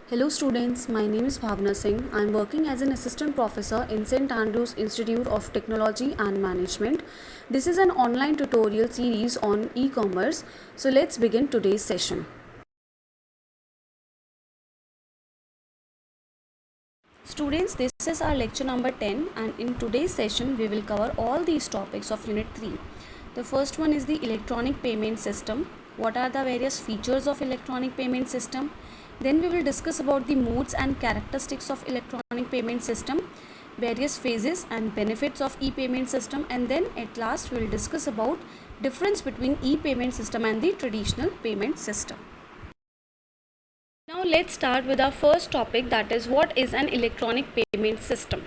Hello students, my name is Bhavna Singh. I am working as an assistant professor in St. Andrews Institute of Technology and Management. This is an online tutorial series on e-commerce. So let's begin today's session. Students, this is our lecture number 10 and in today's session we will cover all these topics of unit 3. The first one is the electronic payment system. What are the various features of electronic payment system? Then we will discuss about the modes and characteristics of electronic payment system, various phases and benefits of e-payment system, and then at last we will discuss about difference between e-payment system and the traditional payment system. Now let's start with our first topic, that is what is an electronic payment system.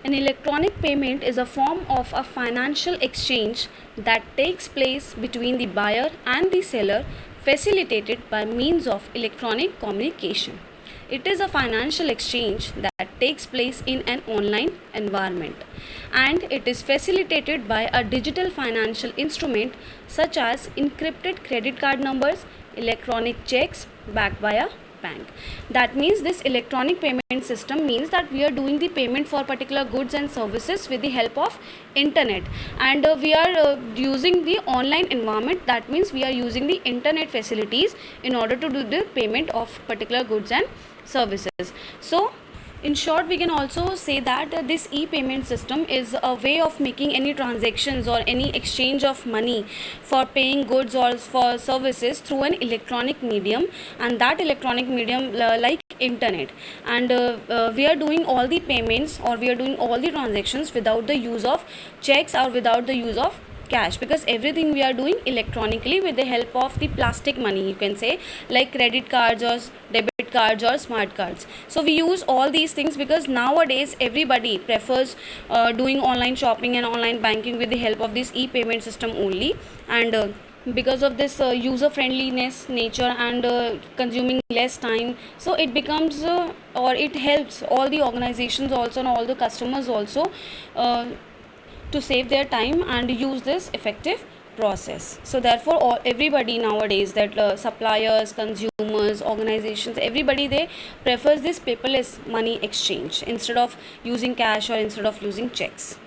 An electronic payment is a form of a financial exchange that takes place between the buyer and the seller, facilitated by means of electronic communication. It is a financial exchange that takes place in an online environment, and it is facilitated by a digital financial instrument such as encrypted credit card numbers, electronic checks backed by a bank. That means this electronic payment system means that we are doing the payment for particular goods and services with the help of internet, and we are using the online environment. That means we are using the internet facilities in order to do the payment of particular goods and services. So in short, we can also say that this e-payment system is a way of making any transactions or any exchange of money for paying goods or for services through an electronic medium, and that electronic medium like internet. And we are doing all the payments or we are doing all the transactions without the use of checks or without the use of cash, because everything we are doing electronically with the help of the plastic money, you can say, like credit cards or debit cards or smart cards. So we use all these things because nowadays everybody prefers doing online shopping and online banking with the help of this e-payment system only. And because of this user friendliness nature and consuming less time, so it becomes or it helps all the organizations also and all the customers also to save their time and use this effective process. So therefore everybody nowadays, that suppliers, consumers, organizations, everybody, they prefers this paperless money exchange instead of using cash or instead of using checks.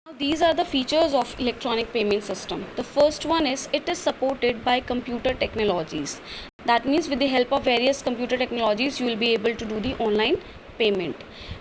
Now, these are the features of electronic payment system. The first one is it is supported by computer technologies. That means with the help of various computer technologies you will be able to do the online payment.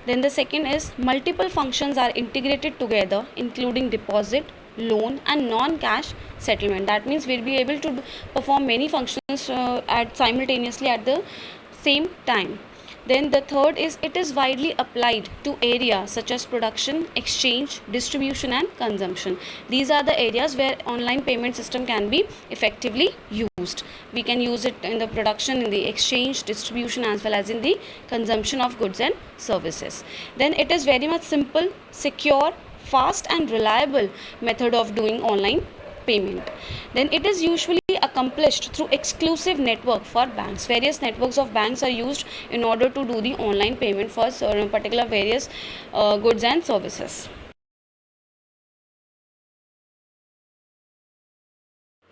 Then the second is multiple functions are integrated together, including deposit, loan and non-cash settlement. That means we'll be able to perform many functions at simultaneously at the same time. Then the third is it is widely applied to areas such as production, exchange, distribution and consumption. These are the areas where online payment system can be effectively used. We can use it in the production, in the exchange, distribution as well as in the consumption of goods and services. Then it is very much simple, secure, fast and reliable method of doing online payment. Then it is usually accomplished through exclusive network for banks. Various networks of banks are used in order to do the online payment for particular various goods and services.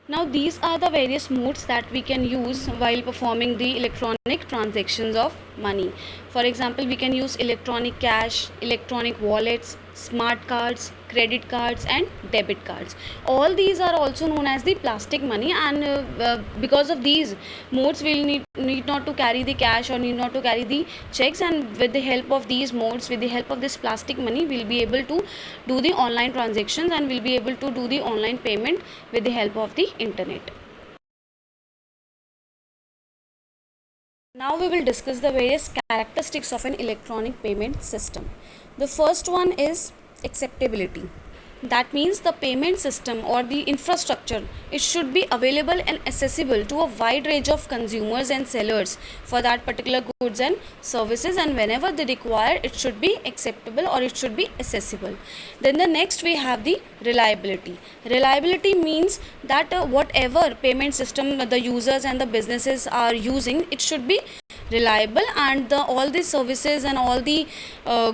Now these are the various modes that we can use while performing the electronic transactions of money. For example, we can use electronic cash, electronic wallets, smart cards, credit cards and debit cards. All these are also known as the plastic money, and because of these modes we will need not to carry the cash or need not to carry the checks, and with the help of these modes, with the help of this plastic money, we will be able to do the online transactions and we will be able to do the online payment with the help of the internet. Now we will discuss the various characteristics of an electronic payment system. The first one is acceptability. That means the payment system or the infrastructure, it should be available and accessible to a wide range of consumers and sellers for that particular goods and services, and whenever they require, it should be acceptable or it should be accessible. Then the next we have the reliability. Reliability means that whatever payment system the users and the businesses are using, it should be reliable, and all the services and all the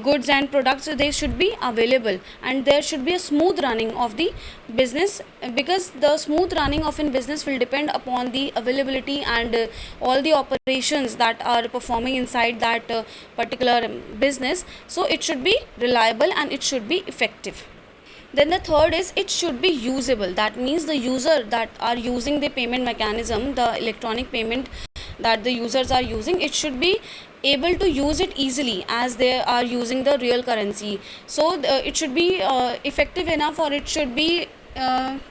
goods and products, they should be available, and there should be a smooth running of the business, because the smooth running of in business will depend upon the availability and all the operations that are performing inside that particular business. So it should be reliable and it should be effective. Then the third is it should be usable. That means the user that are using the payment mechanism, the electronic payment that the users are using, it should be able to use it easily as they are using the real currency. So it should be effective enough, or it should be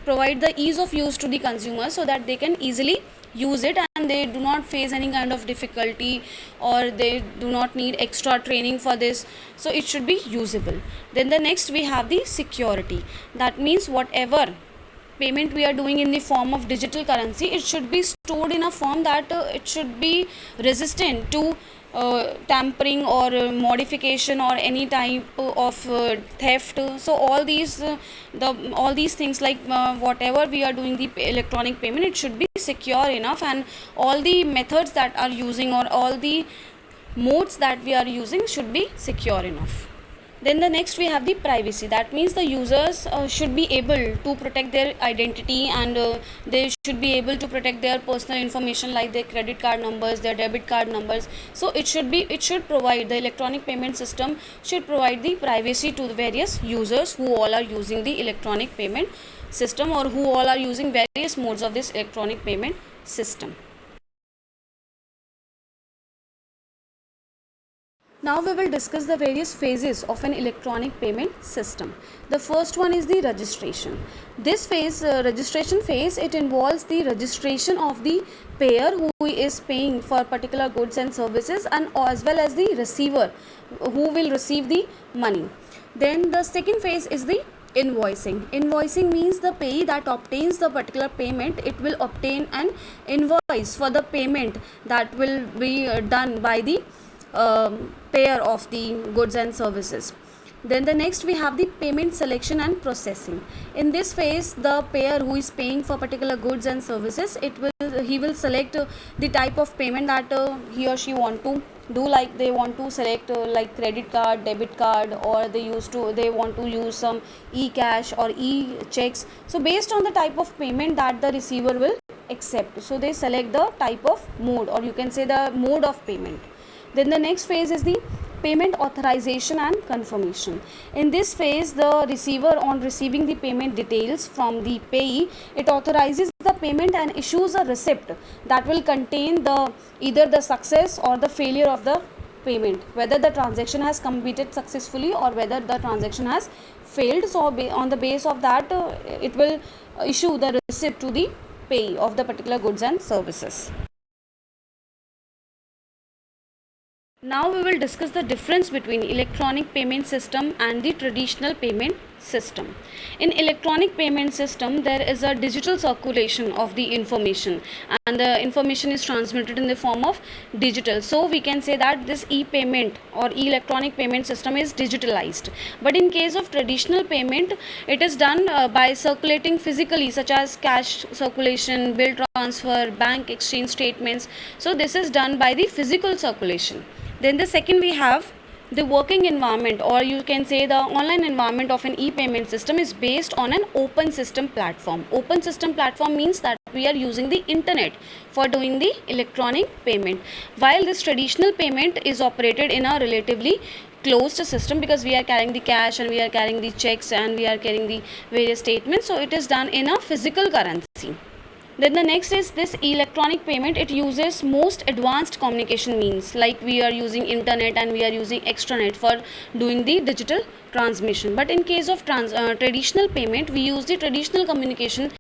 provide the ease of use to the consumer so that they can easily use it and they do not face any kind of difficulty, or they do not need extra training for this. So it should be usable. Then the next we have the security. That means whatever payment we are doing in the form of digital currency, it should be stored in a form that it should be resistant to tampering or modification or any type of theft. So all these all these things, like whatever we are doing the electronic payment, it should be secure enough, and all the methods that are using or all the modes that we are using should be secure enough. Then the next we have the privacy. That means the users should be able to protect their identity, and they should be able to protect their personal information like their credit card numbers, their debit card numbers. So it should provide, the electronic payment system should provide the privacy to the various users who all are using the electronic payment system, or who all are using various modes of this electronic payment system. Now we will discuss the various phases of an electronic payment system. The first one is the registration. This phase, registration phase, it involves the registration of the payer who is paying for particular goods and services, and as well as the receiver who will receive the money. Then the second phase is the invoicing. Invoicing means the payee that obtains the particular payment, it will obtain an invoice for the payment that will be done by the payer of the goods and services. Then the next we have the payment selection and processing. In this phase, the payer who is paying for particular goods and services, he will select the type of payment that he or she want to do. Like they want to select like credit card, debit card, or they want to use some e-cash or e-checks. So based on the type of payment that the receiver will accept, so they select the type of mode, or you can say the mode of payment. Then the next phase is the payment authorization and confirmation. In this phase, the receiver, on receiving the payment details from the payee, it authorizes the payment and issues a receipt that will contain either the success or the failure of the payment, whether the transaction has completed successfully or whether the transaction has failed. So on the base of that, it will issue the receipt to the payee of the particular goods and services. Now we will discuss the difference between electronic payment system and the traditional payment system. In electronic payment system, there is a digital circulation of the information, and the information is transmitted in the form of digital. So we can say that this e-payment or electronic payment system is digitalized. But in case of traditional payment, it is done by circulating physically, such as cash circulation, bill transfer, bank exchange statements. So this is done by the physical circulation. Then the second we have the working environment, or you can say the online environment of an e-payment system is based on an open system platform. Open system platform means that we are using the internet for doing the electronic payment, while this traditional payment is operated in a relatively closed system, because we are carrying the cash and we are carrying the checks and we are carrying the various statements. So it is done in a physical currency. Then the next is this electronic payment. It uses most advanced communication means, like we are using internet and we are using extranet for doing the digital transmission. But in case of traditional payment, we use the traditional communication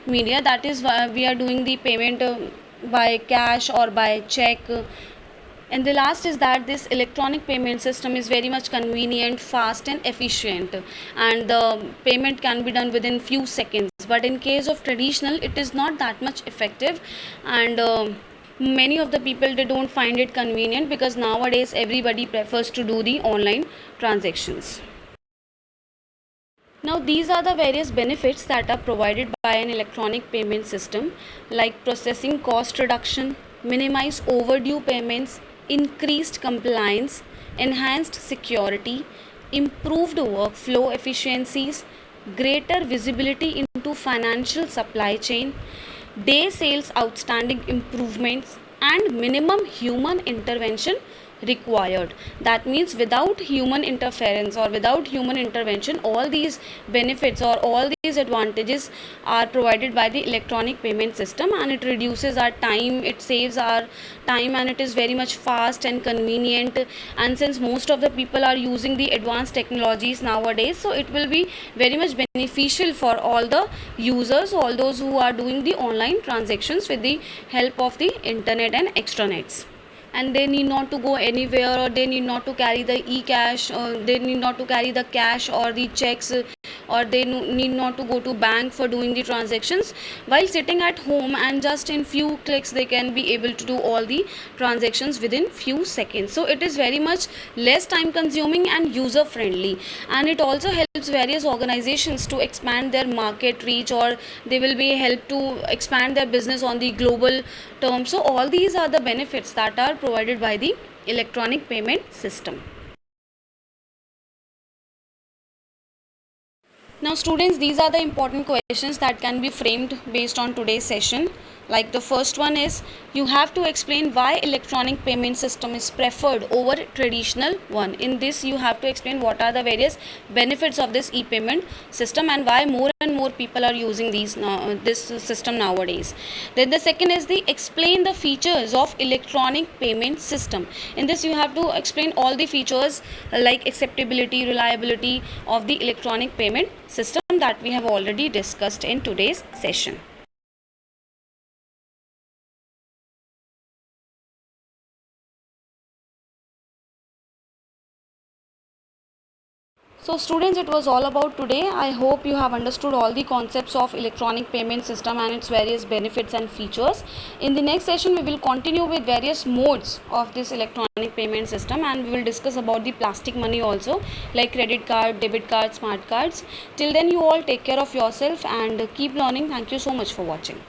media, that is we are doing the payment by cash or by check. And the last is that this electronic payment system is very much convenient, fast and efficient, and the payment can be done within few seconds. But in case of traditional, it is not that much effective, and many of the people, they don't find it convenient, because nowadays everybody prefers to do the online transactions. Now these are the various benefits that are provided by an electronic payment system, like processing cost reduction, minimize overdue payments, increased compliance, enhanced security, improved workflow efficiencies, greater visibility into financial supply chain, day sales outstanding improvements, and minimum human intervention required. That means without human interference or without human intervention, all these benefits or all these advantages are provided by the electronic payment system, and it reduces our time, it saves our time, and it is very much fast and convenient. And since most of the people are using the advanced technologies nowadays, so it will be very much beneficial for all the users, all those who are doing the online transactions with the help of the internet and extranets, and they need not to go anywhere, or they need not to carry the e-cash, or they need not to carry the cash or the checks, or they need not to go to bank for doing the transactions. While sitting at home, and just in few clicks they can be able to do all the transactions within few seconds. So it is very much less time consuming and user friendly, and it also helps various organizations to expand their market reach, or they will be helped to expand their business on the global term. So all these are the benefits that are provided by the electronic payment system. Now students, these are the important questions that can be framed based on today's session. Like the first one is, you have to explain why electronic payment system is preferred over traditional one. In this you have to explain what are the various benefits of this e-payment system and why more and more people are using this system nowadays. Then the second is the explain the features of electronic payment system. In this you have to explain all the features like acceptability, reliability of the electronic payment system that we have already discussed in today's session. So students, it was all about today. I hope you have understood all the concepts of electronic payment system and its various benefits and features. In the next session, we will continue with various modes of this electronic payment system, and we will discuss about the plastic money also, like credit card, debit card, smart cards. Till then, you all take care of yourself and keep learning. Thank you so much for watching.